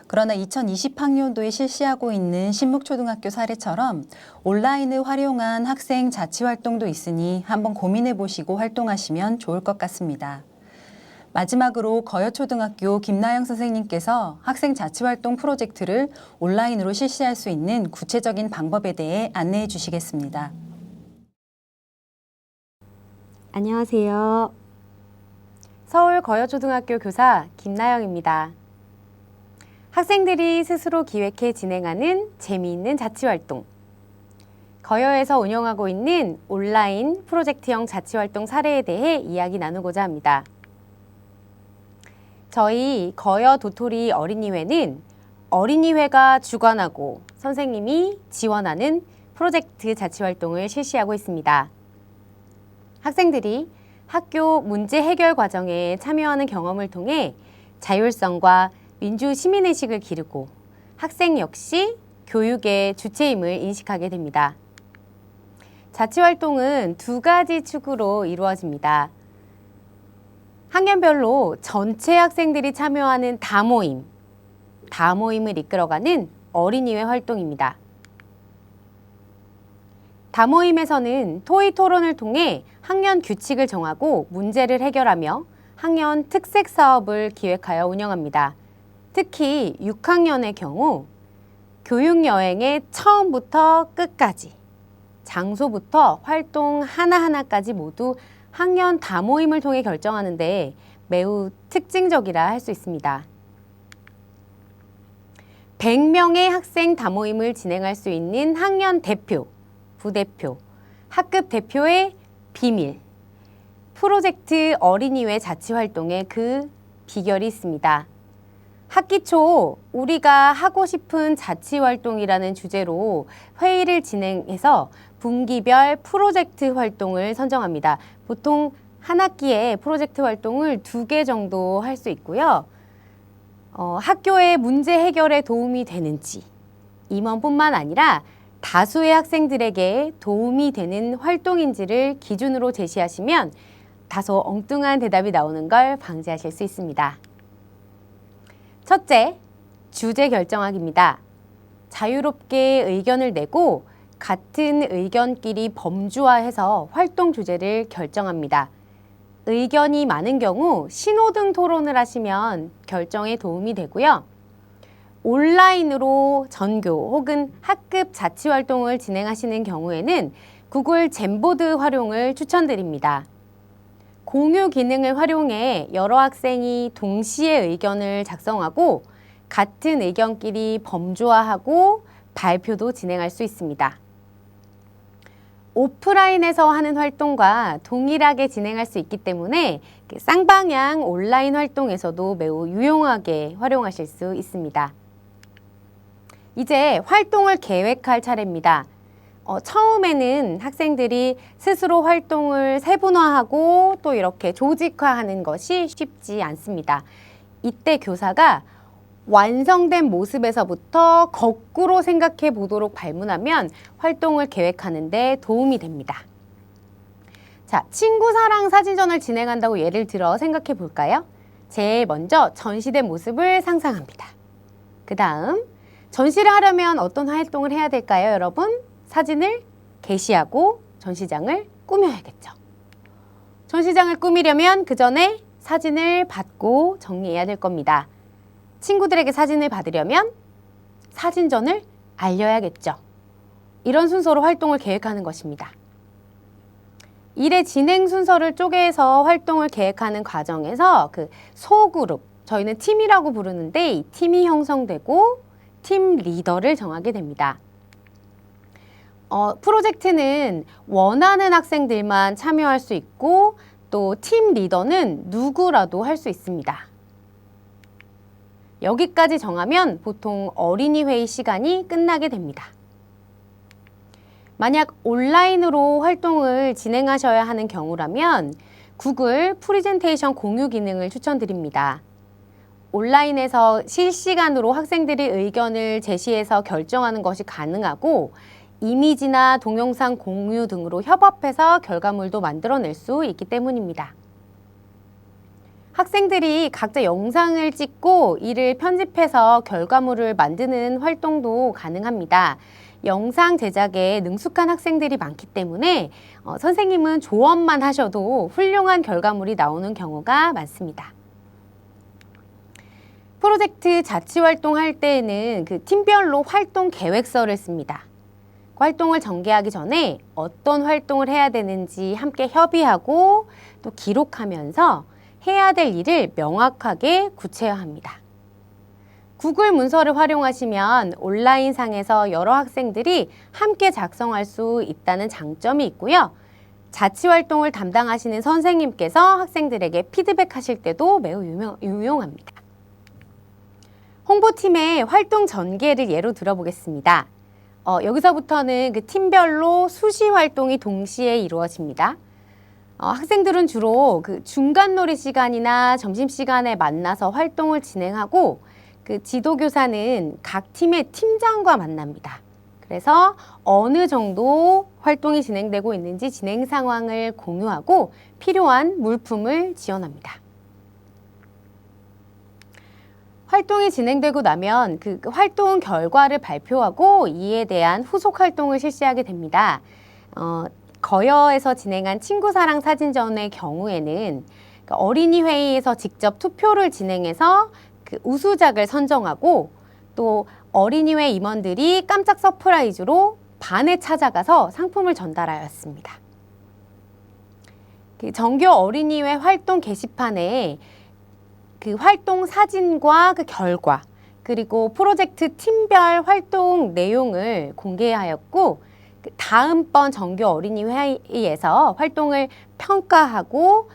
S1: 그러나 2020학년도에 실시하고 있는 신목초등학교 사례처럼 온라인을 활용한 학생 자치활동도 있으니 한번 고민해 보시고 활동하시면 좋을 것 같습니다. 마지막으로 거여초등학교 김나영 선생님께서 학생 자치활동 프로젝트를 온라인으로 실시할 수 있는 구체적인 방법에 대해 안내해 주시겠습니다.
S7: 안녕하세요. 서울 거여초등학교 교사 김나영입니다. 학생들이 스스로 기획해 진행하는 재미있는 자치활동, 거여에서 운영하고 있는 온라인 프로젝트형 자치활동 사례에 대해 이야기 나누고자 합니다. 저희 거여 도토리 어린이회는 어린이회가 주관하고 선생님이 지원하는 프로젝트 자치활동을 실시하고 있습니다. 학생들이 학교 문제 해결 과정에 참여하는 경험을 통해 자율성과 민주 시민의식을 기르고 학생 역시 교육의 주체임을 인식하게 됩니다. 자치활동은 2가지 축으로 이루어집니다. 학년별로 전체 학생들이 참여하는 다모임을 이끌어가는 어린이회 활동입니다. 다모임에서는 토의 토론을 통해 학년 규칙을 정하고 문제를 해결하며 학년 특색 사업을 기획하여 운영합니다. 특히 6학년의 경우 교육여행의 처음부터 끝까지, 장소부터 활동 하나하나까지 모두 학년 다모임을 통해 결정하는데 매우 특징적이라 할 수 있습니다. 100명의 학생 다모임을 진행할 수 있는 학년 대표, 부대표, 학급 대표의 비밀, 프로젝트 어린이회 자치활동에 그 비결이 있습니다. 학기 초 우리가 하고 싶은 자치활동이라는 주제로 회의를 진행해서 분기별 프로젝트 활동을 선정합니다. 보통 한 학기에 프로젝트 활동을 2개 정도 할 수 있고요. 학교의 문제 해결에 도움이 되는지, 임원뿐만 아니라 다수의 학생들에게 도움이 되는 활동인지를 기준으로 제시하시면 다소 엉뚱한 대답이 나오는 걸 방지하실 수 있습니다. 첫째, 주제 결정하기입니다. 자유롭게 의견을 내고 같은 의견끼리 범주화해서 활동 주제를 결정합니다. 의견이 많은 경우 신호등 토론을 하시면 결정에 도움이 되고요. 온라인으로 전교 혹은 학급 자치활동을 진행하시는 경우에는 구글 잼보드 활용을 추천드립니다. 공유 기능을 활용해 여러 학생이 동시에 의견을 작성하고 같은 의견끼리 범주화하고 발표도 진행할 수 있습니다. 오프라인에서 하는 활동과 동일하게 진행할 수 있기 때문에 쌍방향 온라인 활동에서도 매우 유용하게 활용하실 수 있습니다. 이제 활동을 계획할 차례입니다. 처음에는 학생들이 스스로 활동을 세분화하고 또 이렇게 조직화하는 것이 쉽지 않습니다. 이때 교사가 완성된 모습에서부터 거꾸로 생각해 보도록 발문하면 활동을 계획하는 데 도움이 됩니다. 자, 친구 사랑 사진전을 진행한다고 예를 들어 생각해 볼까요? 제일 먼저 전시된 모습을 상상합니다. 그 다음 전시를 하려면 어떤 활동을 해야 될까요, 여러분? 사진을 게시하고 전시장을 꾸며야겠죠. 전시장을 꾸미려면 그 전에 사진을 받고 정리해야 될 겁니다. 친구들에게 사진을 받으려면 사진전을 알려야겠죠. 이런 순서로 활동을 계획하는 것입니다. 일의 진행 순서를 쪼개서 활동을 계획하는 과정에서 그 소그룹, 저희는 팀이라고 부르는데 이 팀이 형성되고 팀 리더를 정하게 됩니다. 프로젝트는 원하는 학생들만 참여할 수 있고 또 팀 리더는 누구라도 할 수 있습니다. 여기까지 정하면 보통 어린이 회의 시간이 끝나게 됩니다. 만약 온라인으로 활동을 진행하셔야 하는 경우라면 구글 프리젠테이션 공유 기능을 추천드립니다. 온라인에서 실시간으로 학생들이 의견을 제시해서 결정하는 것이 가능하고 이미지나 동영상 공유 등으로 협업해서 결과물도 만들어낼 수 있기 때문입니다. 학생들이 각자 영상을 찍고 이를 편집해서 결과물을 만드는 활동도 가능합니다. 영상 제작에 능숙한 학생들이 많기 때문에 선생님은 조언만 하셔도 훌륭한 결과물이 나오는 경우가 많습니다. 프로젝트 자치활동 할 때에는 그 팀별로 활동 계획서를 씁니다. 활동을 전개하기 전에 어떤 활동을 해야 되는지 함께 협의하고 또 기록하면서 해야 될 일을 명확하게 구체화합니다. 구글 문서를 활용하시면 온라인상에서 여러 학생들이 함께 작성할 수 있다는 장점이 있고요. 자치활동을 담당하시는 선생님께서 학생들에게 피드백하실 때도 매우 유용합니다. 홍보팀의 활동 전개를 예로 들어보겠습니다. 여기서부터는 그 팀별로 수시 활동이 동시에 이루어집니다. 학생들은 주로 그 중간놀이 시간이나 점심시간에 만나서 활동을 진행하고 그 지도교사는 각 팀의 팀장과 만납니다. 그래서 어느 정도 활동이 진행되고 있는지 진행 상황을 공유하고 필요한 물품을 지원합니다. 활동이 진행되고 나면 그 활동 결과를 발표하고 이에 대한 후속 활동을 실시하게 됩니다. 거여에서 진행한 친구사랑 사진전의 경우에는 어린이 회의에서 직접 투표를 진행해서 그 우수작을 선정하고 또 어린이회 임원들이 깜짝 서프라이즈로 반에 찾아가서 상품을 전달하였습니다. 그 정교 어린이회 활동 게시판에 그 활동 사진과 그 결과 그리고 프로젝트 팀별 활동 내용을 공개하였고 다음번 정교 어린이 회의에서 활동을 평가하고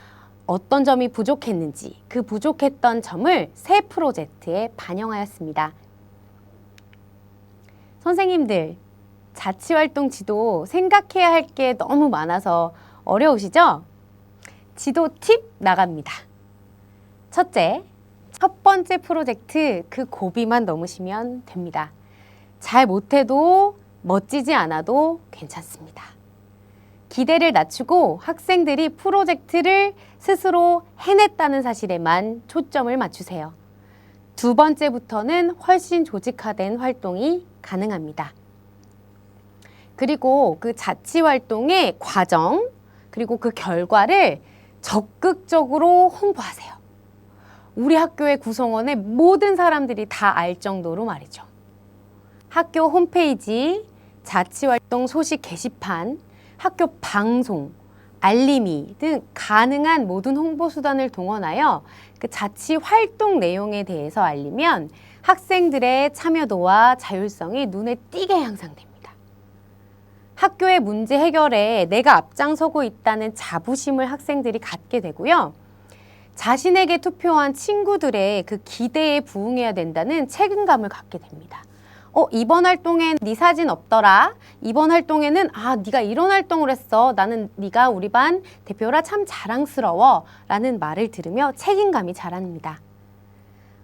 S7: 어떤 점이 부족했는지 그 부족했던 점을 새 프로젝트에 반영하였습니다. 선생님들, 자치활동 지도 생각해야 할 게 너무 많아서 어려우시죠? 지도 팁 나갑니다. 첫째, 첫 번째 프로젝트 그 고비만 넘으시면 됩니다. 잘 못해도 멋지지 않아도 괜찮습니다. 기대를 낮추고 학생들이 프로젝트를 스스로 해냈다는 사실에만 초점을 맞추세요. 두 번째부터는 훨씬 조직화된 활동이 가능합니다. 그리고 그 자치활동의 과정, 그리고 그 결과를 적극적으로 홍보하세요. 우리 학교의 구성원의 모든 사람들이 다 알 정도로 말이죠. 학교 홈페이지, 자치활동 소식 게시판, 학교 방송, 알림이 등 가능한 모든 홍보수단을 동원하여 그 자치활동 내용에 대해서 알리면 학생들의 참여도와 자율성이 눈에 띄게 향상됩니다. 학교의 문제 해결에 내가 앞장서고 있다는 자부심을 학생들이 갖게 되고요. 자신에게 투표한 친구들의 그 기대에 부응해야 된다는 책임감을 갖게 됩니다. 이번 활동엔 네 사진 없더라. 이번 활동에는 네가 이런 활동을 했어. 나는 네가 우리 반 대표라 참 자랑스러워. 라는 말을 들으며 책임감이 자랍니다.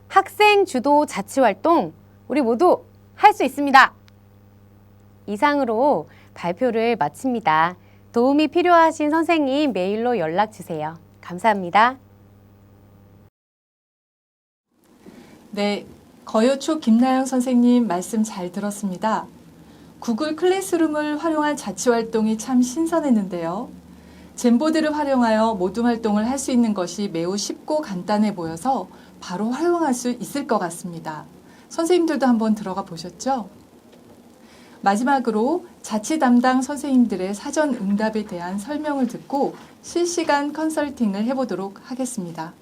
S7: 학생 주도 자치활동 우리 모두 할 수 있습니다. 이상으로 발표를 마칩니다. 도움이 필요하신 선생님 메일로 연락 주세요. 감사합니다.
S2: 네, 거요초 김나영 선생님 말씀 잘 들었습니다. 구글 클래스룸을 활용한 자치활동이 참 신선했는데요. 젠보드를 활용하여 모든 활동을 할 수 있는 것이 매우 쉽고 간단해 보여서 바로 활용할 수 있을 것 같습니다. 선생님들도 한번 들어가 보셨죠? 마지막으로 자치 담당 선생님들의 사전 응답에 대한 설명을 듣고 실시간 컨설팅을 해보도록 하겠습니다.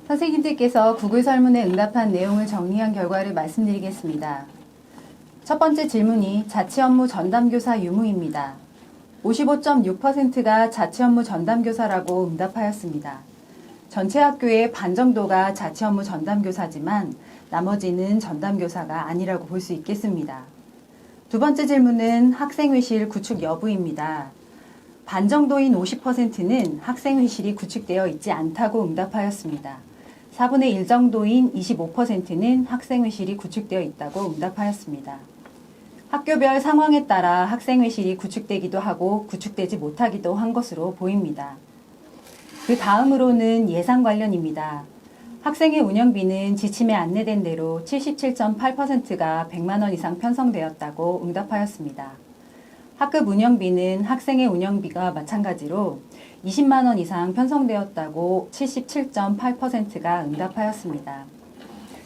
S1: 선생님들께서 구글 설문에 응답한 내용을 정리한 결과를 말씀드리겠습니다. 첫 번째 질문이 자치 업무 전담교사 유무입니다. 55.6%가 자치 업무 전담교사라고 응답하였습니다. 전체 학교의 반 정도가 자치 업무 전담교사지만 나머지는 전담교사가 아니라고 볼 수 있겠습니다. 두 번째 질문은 학생회실 구축 여부입니다. 반 정도인 50%는 학생회실이 구축되어 있지 않다고 응답하였습니다. 4분의 1 정도인 25%는 학생회실이 구축되어 있다고 응답하였습니다. 학교별 상황에 따라 학생회실이 구축되기도 하고 구축되지 못하기도 한 것으로 보입니다. 그 다음으로는 예산 관련입니다. 학생의 운영비는 지침에 안내된 대로 77.8%가 100만 원 이상 편성되었다고 응답하였습니다. 학급 운영비는 학생의 운영비가 마찬가지로 20만 원 이상 편성되었다고 77.8%가 응답하였습니다.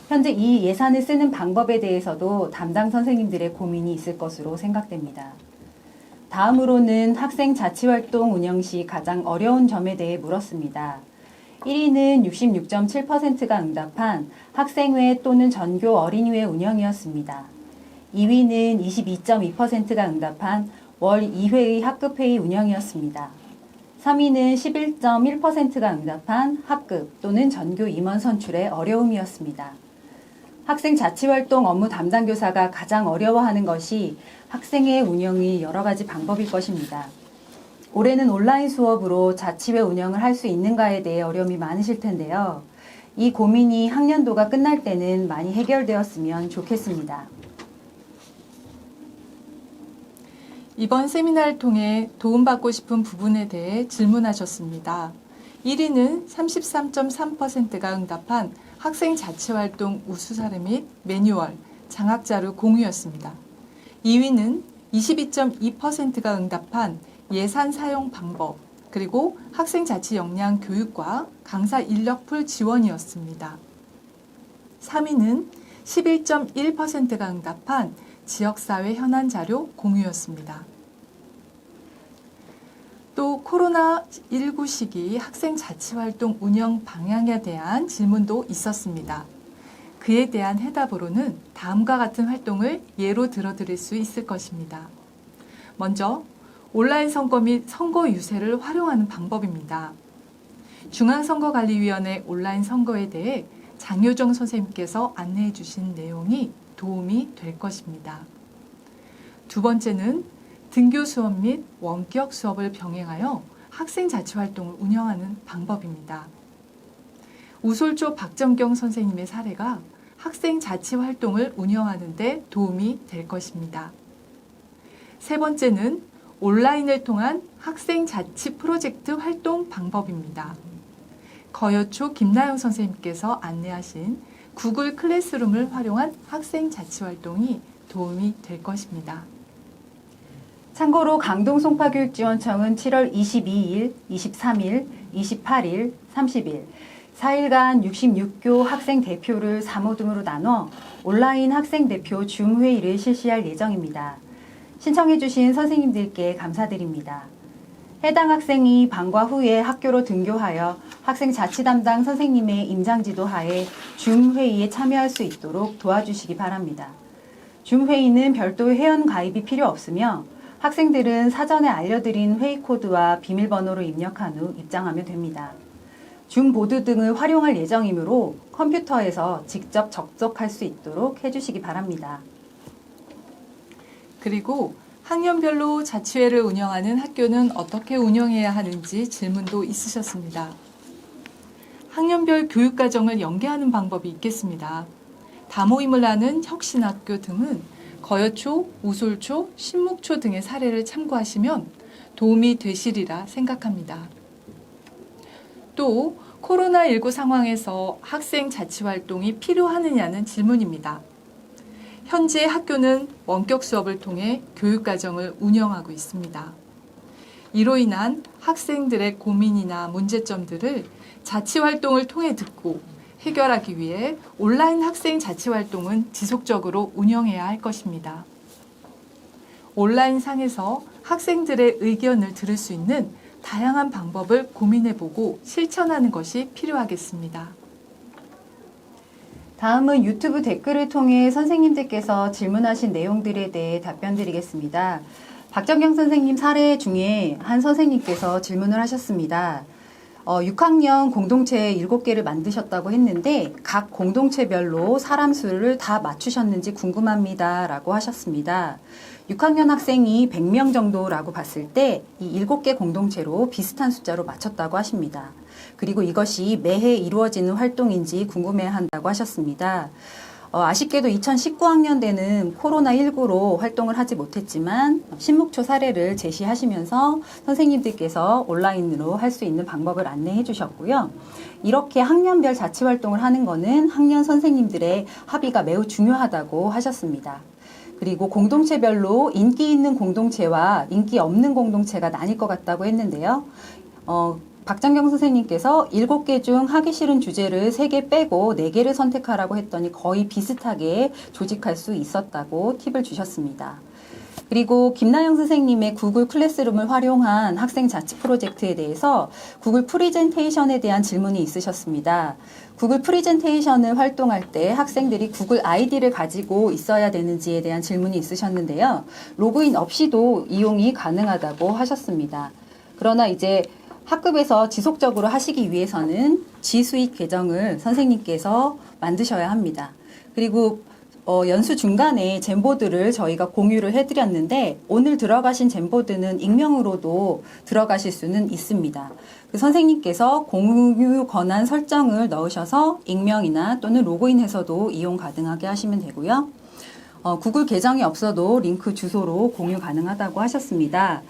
S1: 현재 이 예산을 쓰는 방법에 대해서도 담당 선생님들의 고민이 있을 것으로 생각됩니다. 다음으로는 학생 자치활동 운영 시 가장 어려운 점에 대해 물었습니다. 1위는 66.7%가 응답한 학생회 또는 전교 어린이회 운영이었습니다. 2위는 22.2%가 응답한 월 2회의 학급회의 운영이었습니다. 3위는 11.1%가 응답한 학급 또는 전교 임원 선출의 어려움이었습니다. 학생 자치활동 업무 담당 교사가 가장 어려워하는 것이 학생의 운영이 여러 가지 방법일 것입니다. 올해는 온라인 수업으로 자치회 운영을 할 수 있는가에 대해 어려움이 많으실 텐데요. 이 고민이 학년도가 끝날 때는 많이 해결되었으면 좋겠습니다.
S2: 이번 세미나를 통해 도움받고 싶은 부분에 대해 질문하셨습니다. 1위는 33.3%가 응답한 학생 자치활동 우수 사례 및 매뉴얼, 장학자료 공유였습니다. 2위는 22.2%가 응답한 예산 사용 방법, 그리고 학생 자치 역량 교육과 강사 인력풀 지원이었습니다. 3위는 11.1%가 응답한 지역사회 현안 자료 공유였습니다. 또 코로나19 시기 학생 자치활동 운영 방향에 대한 질문도 있었습니다. 그에 대한 해답으로는 다음과 같은 활동을 예로 들어드릴 수 있을 것입니다. 먼저 온라인 선거 및 선거 유세를 활용하는 방법입니다. 중앙선거관리위원회 온라인 선거에 대해 장효정 선생님께서 안내해 주신 내용이 도움이 될 것입니다. 두 번째는 등교 수업 및 원격 수업을 병행하여 학생 자치 활동을 운영하는 방법입니다. 우솔조 박정경 선생님의 사례가 학생 자치 활동을 운영하는 데 도움이 될 것입니다. 세 번째는 온라인을 통한 학생 자치 프로젝트 활동 방법입니다. 거여초 김나영 선생님께서 안내하신 구글 클래스룸을 활용한 학생 자치 활동이 도움이 될 것입니다.
S1: 참고로 강동 송파교육지원청은 7월 22일, 23일, 28일, 30일 4일간 66교 학생 대표를 3호 등으로 나눠 온라인 학생 대표 줌 회의를 실시할 예정입니다. 신청해 주신 선생님들께 감사드립니다. 해당 학생이 방과 후에 학교로 등교하여 학생 자치 담당 선생님의 임장지도 하에 줌 회의에 참여할 수 있도록 도와주시기 바랍니다. 줌 회의는 별도 회원 가입이 필요 없으며 학생들은 사전에 알려드린 회의 코드와 비밀번호를 입력한 후 입장하면 됩니다. 줌 보드 등을 활용할 예정이므로 컴퓨터에서 직접 접속할 수 있도록 해주시기 바랍니다.
S2: 그리고 학년별로 자치회를 운영하는 학교는 어떻게 운영해야 하는지 질문도 있으셨습니다. 학년별 교육과정을 연계하는 방법이 있겠습니다. 다모임을 하는 혁신학교 등은 거여초, 우솔초, 신묵초 등의 사례를 참고하시면 도움이 되시리라 생각합니다. 또 코로나19 상황에서 학생 자치활동이 필요하느냐는 질문입니다. 현재 학교는 원격 수업을 통해 교육과정을 운영하고 있습니다. 이로 인한 학생들의 고민이나 문제점들을 자치활동을 통해 듣고 해결하기 위해 온라인 학생 자치활동은 지속적으로 운영해야 할 것입니다. 온라인 상에서 학생들의 의견을 들을 수 있는 다양한 방법을 고민해보고 실천하는 것이 필요하겠습니다.
S1: 다음은 유튜브 댓글을 통해 선생님들께서 질문하신 내용들에 대해 답변 드리겠습니다. 박정경 선생님 사례 중에 한 선생님께서 질문을 하셨습니다. 6학년 공동체 7개를 만드셨다고 했는데 각 공동체별로 사람 수를 다 맞추셨는지 궁금합니다. 라고 하셨습니다. 6학년 학생이 100명 정도라고 봤을 때 이 7개 공동체로 비슷한 숫자로 맞췄다고 하십니다. 그리고 이것이 매해 이루어지는 활동인지 궁금해한다고 하셨습니다. 아쉽게도 2019학년대는 코로나19로 활동을 하지 못했지만 신묵초 사례를 제시하시면서 선생님들께서 온라인으로 할 수 있는 방법을 안내해 주셨고요. 이렇게 학년별 자치활동을 하는 것은 학년 선생님들의 합의가 매우 중요하다고 하셨습니다. 그리고 공동체별로 인기 있는 공동체와 인기 없는 공동체가 나뉠 것 같다고 했는데요. 박정경 선생님께서 7개 중 하기 싫은 주제를 3개 빼고 4개를 선택하라고 했더니 거의 비슷하게 조직할 수 있었다고 팁을 주셨습니다. 그리고 김나영 선생님의 구글 클래스룸을 활용한 학생 자치 프로젝트에 대해서 구글 프리젠테이션에 대한 질문이 있으셨습니다. 구글 프리젠테이션을 활동할 때 학생들이 구글 아이디를 가지고 있어야 되는지에 대한 질문이 있으셨는데요. 로그인 없이도 이용이 가능하다고 하셨습니다. 그러나 이제 학급에서 지속적으로 하시기 위해서는 G수익 계정을 선생님께서 만드셔야 합니다. 그리고 연수 중간에 젠보드를 저희가 공유를 해드렸는데 오늘 들어가신 젠보드는 익명으로도 들어가실 수는 있습니다. 그 선생님께서 공유 권한 설정을 넣으셔서 익명이나 또는 로그인해서도 이용 가능하게 하시면 되고요. 구글 계정이 없어도 링크 주소로 공유 가능하다고 하셨습니다.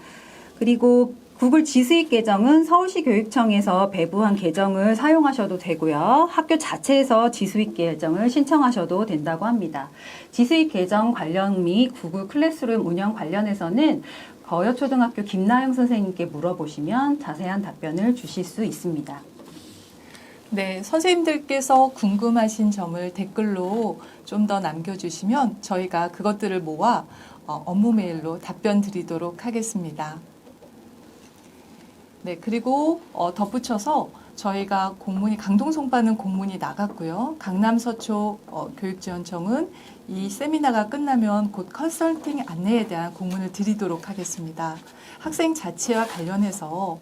S1: 그리고 구글 G수익 계정은 서울시 교육청에서 배부한 계정을 사용하셔도 되고요. 학교 자체에서 G수익 계정을 신청하셔도 된다고 합니다. G수익 계정 관련 및 구글 클래스룸 운영 관련해서는 거여초등학교 김나영 선생님께 물어보시면 자세한 답변을 주실 수 있습니다.
S2: 네, 선생님들께서 궁금하신 점을 댓글로 좀 더 남겨주시면 저희가 그것들을 모아 업무 메일로 답변 드리도록 하겠습니다. 네, 그리고 덧붙여서 저희가 공문이 강동 송파는 공문이 나갔고요. 강남 서초 교육지원청은 이 세미나가 끝나면 곧 컨설팅 안내에 대한 공문을 드리도록 하겠습니다. 학생 자치와 관련해서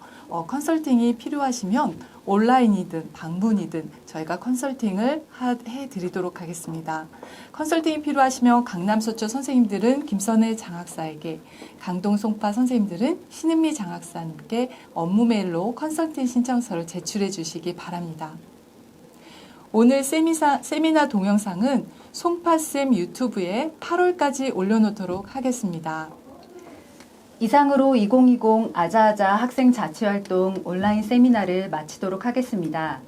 S2: 컨설팅이 필요하시면 온라인이든 방문이든 저희가 컨설팅을 해드리도록 하겠습니다. 컨설팅이 필요하시면 강남 서초 선생님들은 김선혜 장학사에게, 강동 송파 선생님들은 신은미 장학사님께 업무 메일로 컨설팅 신청서를 제출해 주시기 바랍니다. 오늘 세미나 동영상은 송파쌤 유튜브에 8월까지 올려놓도록 하겠습니다.
S1: 이상으로 2020 아자아자 학생 자치활동 온라인 세미나를 마치도록 하겠습니다.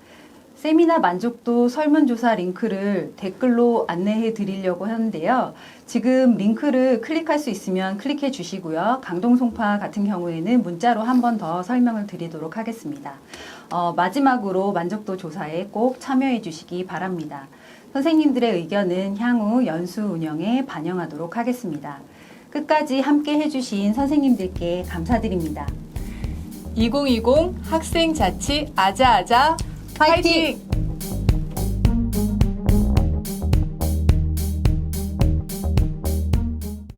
S1: 세미나 만족도 설문조사 링크를 댓글로 안내해 드리려고 하는데요. 지금 링크를 클릭할 수 있으면 클릭해 주시고요. 강동송파 같은 경우에는 문자로 한 번 더 설명을 드리도록 하겠습니다. 마지막으로 만족도 조사에 꼭 참여해 주시기 바랍니다. 선생님들의 의견은 향후 연수 운영에 반영하도록 하겠습니다. 끝까지 함께 해주신 선생님들께 감사드립니다.
S2: 2020 학생 자치 아자아자 화이팅!